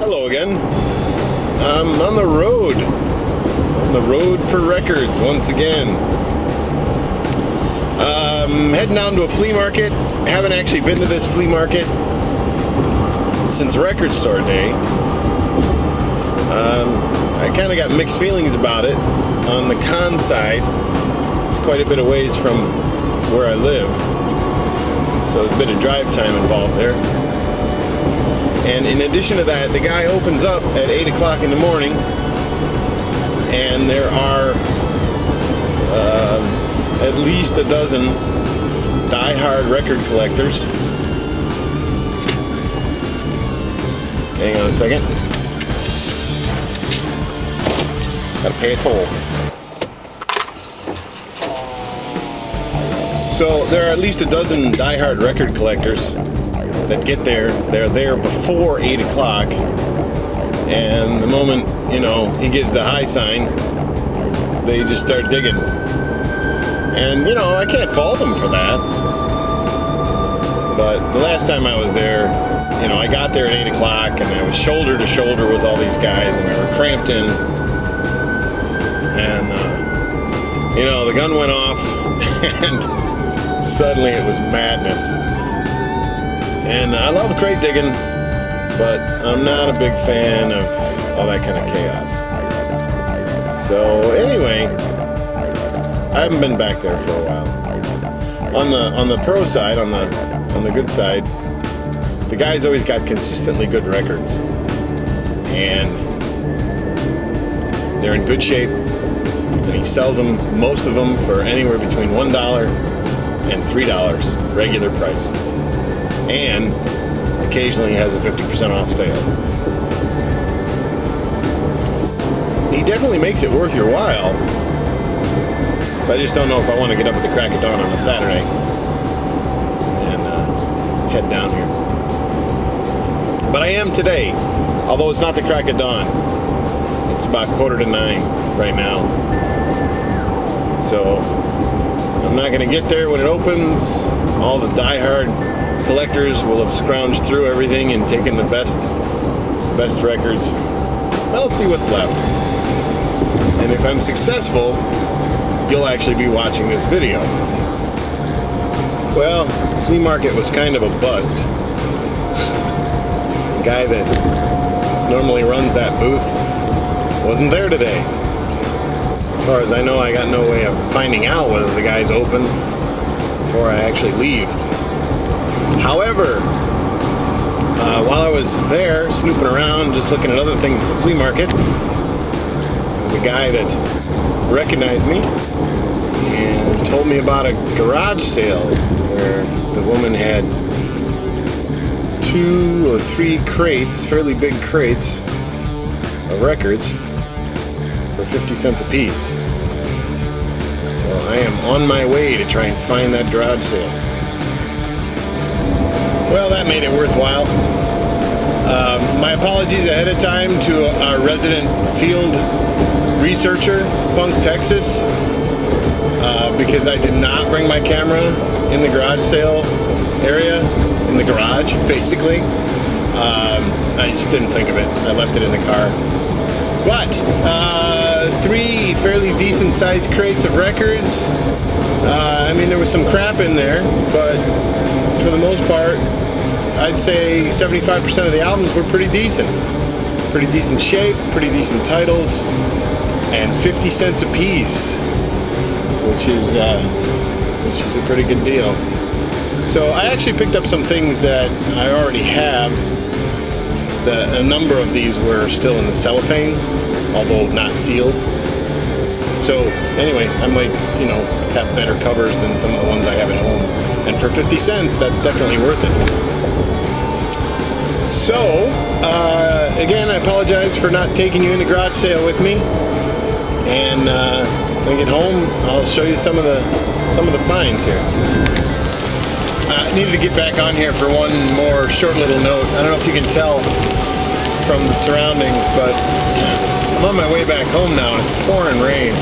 Hello again. I'm on the road. On the road for records once again. Heading down to a flea market. Haven't actually been to this flea market since record store day. I kind of got mixed feelings about it. On the con side, it's quite a bit of ways from where I live, so a bit of drive time involved there. And in addition to that, the guy opens up at 8 o'clock in the morning, and there are at least a dozen die-hard record collectors. Hang on a second. Gotta pay a toll. So there are at least a dozen die-hard record collectors that get there. They're there before 8 o'clock, and the moment, you know, he gives the high sign, they just start digging. And, you know, I can't fault them for that. But the last time I was there, you know, I got there at 8 o'clock, and I was shoulder to shoulder with all these guys, and we were cramped in. And, you know, the gun went off, and suddenly it was madness. And I love crate digging, but I'm not a big fan of all that kind of chaos. So anyway, I haven't been back there for a while. On the pro side, on the good side, the guy's always got consistently good records, and they're in good shape. And he sells them, most of them, for anywhere between $1 and $3 regular price. And occasionally has a 50% off sale. He definitely makes it worth your while. So I just don't know if I want to get up at the crack of dawn on a Saturday and head down here. But I am today, although it's not the crack of dawn. It's about 8:45 right now. So I'm not going to get there when it opens. All the die-hard collectors will have scrounged through everything and taken the best records. I'll see what's left. And if I'm successful, you'll actually be watching this video. Well, the flea market was kind of a bust. The guy that normally runs that booth wasn't there today. As far as I know, I got no way of finding out whether the guy's open before I actually leave. However, while I was there snooping around, just looking at other things at the flea market, there was a guy that recognized me and told me about a garage sale where the woman had 2 or 3 crates, fairly big crates of records for 50 cents a piece. So I am on my way to try and find that garage sale. Well, that made it worthwhile. My apologies ahead of time to our resident field researcher, Punk, Texas, because I did not bring my camera in the garage sale area, in the garage, basically. I just didn't think of it. I left it in the car. But 3 fairly decent sized crates of records. I mean, there was some crap in there, but for the most part, I'd say 75% of the albums were pretty decent. Pretty decent shape, pretty decent titles, and 50 cents a piece, which is a pretty good deal. So I actually picked up some things that I already have. A number of these were still in the cellophane, although not sealed. So anyway, I might, you know, have better covers than some of the ones I have at home. And for 50 cents, that's definitely worth it. So, again, I apologize for not taking you in the garage sale with me. And when I get home, I'll show you some of the finds here. I needed to get back on here for one more short little note. I don't know if you can tell from the surroundings, but I'm on my way back home now. It's pouring rain.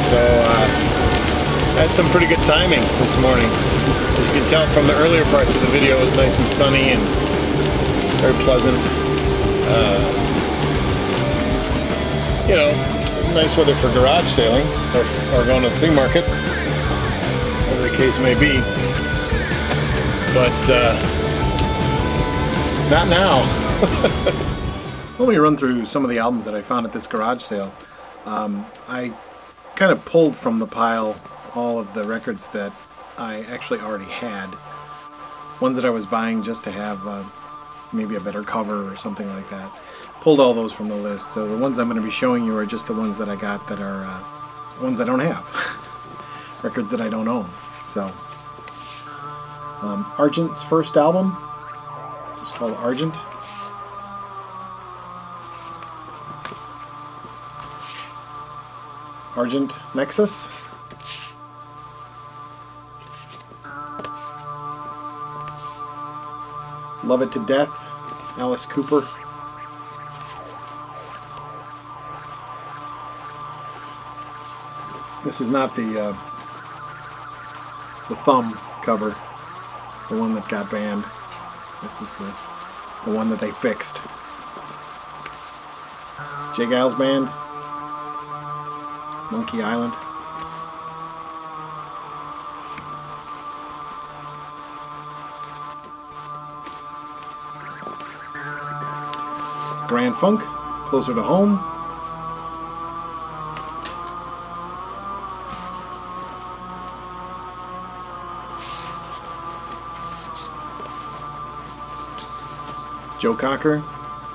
So I had some pretty good timing this morning. As you can tell from the earlier parts of the video, it was nice and sunny and very pleasant. You know, nice weather for garage sailing or going to the flea market, whatever the case may be. But not now. Let me run through some of the albums that I found at this garage sale. I kind of pulled from the pile all of the records that I actually already had. Ones that I was buying just to have maybe a better cover or something like that. Pulled all those from the list. So the ones I'm going to be showing you are just the ones that I got that are ones I don't have. Records that I don't own. So Argent's first album, just called Argent. Argent Nexus. Love It to Death, Alice Cooper. This is not the thumb cover, the one that got banned. This is the one that they fixed. J. Giles Band, Monkey Island. Grand Funk, Closer to Home. Joe Cocker,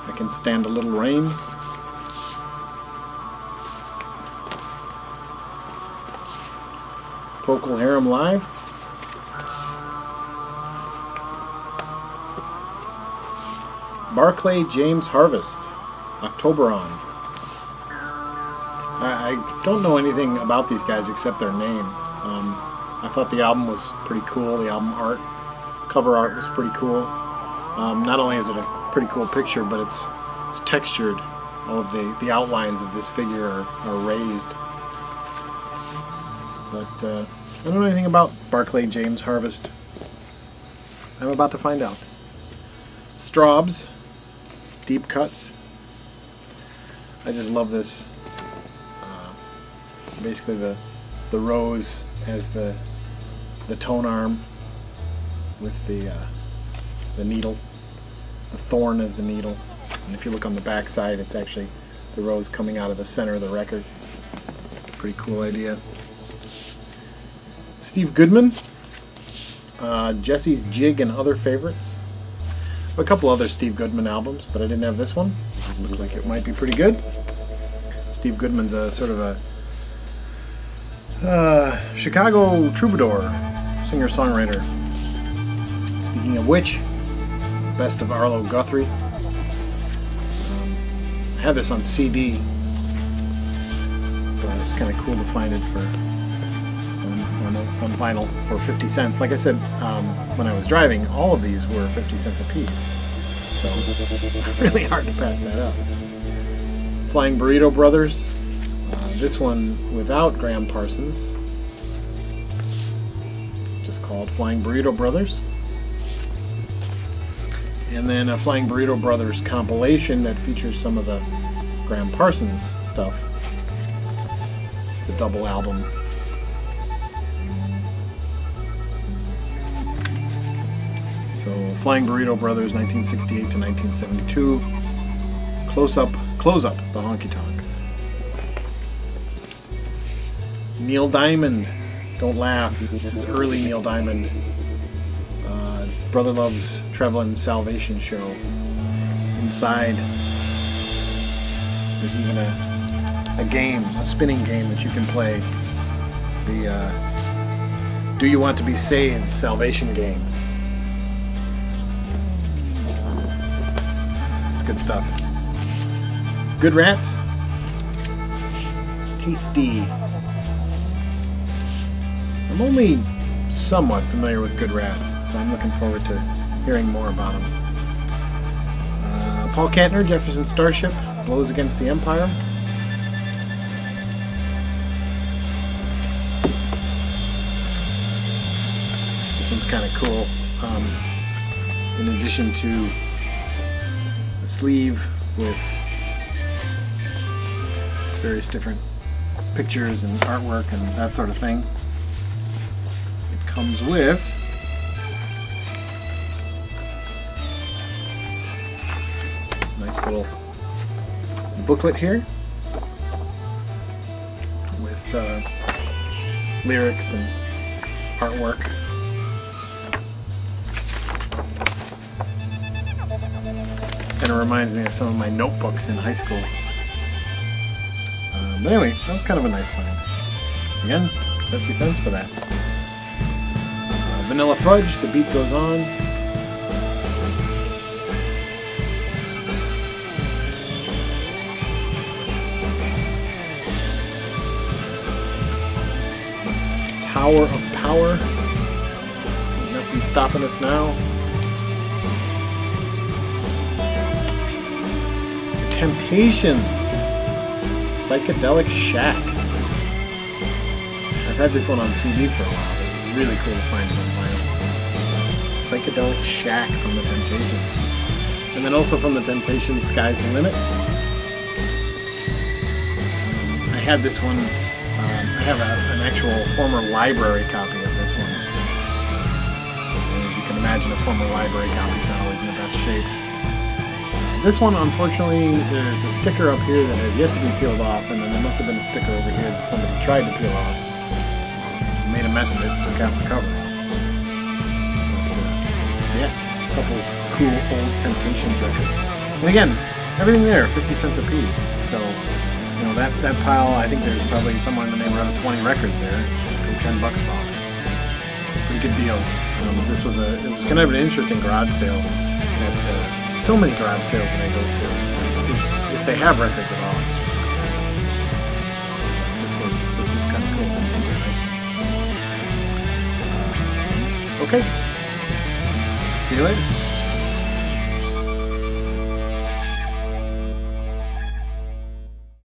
I Can Stand a Little Rain. Procol Harum Live. Barclay James Harvest, October On. I don't know anything about these guys except their name. I thought the album was pretty cool. The album art, cover art was pretty cool. Not only is it a pretty cool picture, but it's textured. All of the outlines of this figure are raised. But I don't know anything about Barclay James Harvest. I'm about to find out. Straub's, Deep Cuts. I just love this. Basically the rose as the tone arm with the needle, the thorn as the needle. And if you look on the back side, it's actually the rose coming out of the center of the record. Pretty cool idea. Steve Goodman, Jesse's Jig and Other Favorites. A couple other Steve Goodman albums, but I didn't have this one. Looked like it might be pretty good. Steve Goodman's a sort of a Chicago troubadour, singer-songwriter. Speaking of which, Best of Arlo Guthrie. I had this on CD, but it's kind of cool to find it on vinyl for 50 cents. Like I said, when I was driving, all of these were 50 cents a piece. So, really hard to pass that up. Flying Burrito Brothers. This one without Graham Parsons. Just called Flying Burrito Brothers. And then a Flying Burrito Brothers compilation that features some of the Graham Parsons stuff. It's a double album. So, Flying Burrito Brothers, 1968 to 1972. Close Up, the Honky Tonk. Neil Diamond, Don't Laugh. This is early Neil Diamond. Brother Love's Travelin' Salvation Show. Inside, there's even a game, a spinning game that you can play. The Do You Want to Be Saved Salvation game. It's good stuff. Good Rats. Tasty. I'm only somewhat familiar with Good Rats, so I'm looking forward to hearing more about them. Paul Kantner, Jefferson Starship, Blows Against the Empire. This one's kind of cool. In addition to the sleeve with various different pictures and artwork and that sort of thing. It comes with a nice little booklet here with lyrics and artwork. And it reminds me of some of my notebooks in high school. But anyway, that was kind of a nice time. Again, just 50 cents for that. Vanilla Fudge, The Beat Goes On. Tower of Power. Nothing's stopping us now. The Temptations. Psychedelic Shack. I've had this one on CD for a while. It was really cool to find it on vinyl. Psychedelic Shack from the Temptations. And then also from the Temptations, Sky's the Limit. I had this one. I have an actual former library copy of this one. And as you can imagine, a former library copy is not always in the best shape. This one, unfortunately, there's a sticker up here that has yet to be peeled off, and then there must have been a sticker over here that somebody tried to peel off. Made a mess of it, took half the cover off. But, yeah, a couple cool old Temptations records. And again, everything there, 50 cents a piece. So, you know, that pile, I think there's probably somewhere in the neighborhood of 20 records there. Paid $10 for all of it. Pretty good deal. It was kind of an interesting garage sale that so many garage sales that I go to, if they have records at all, it's just cool. This was kind of cool. This was a nice one. Okay. See you later.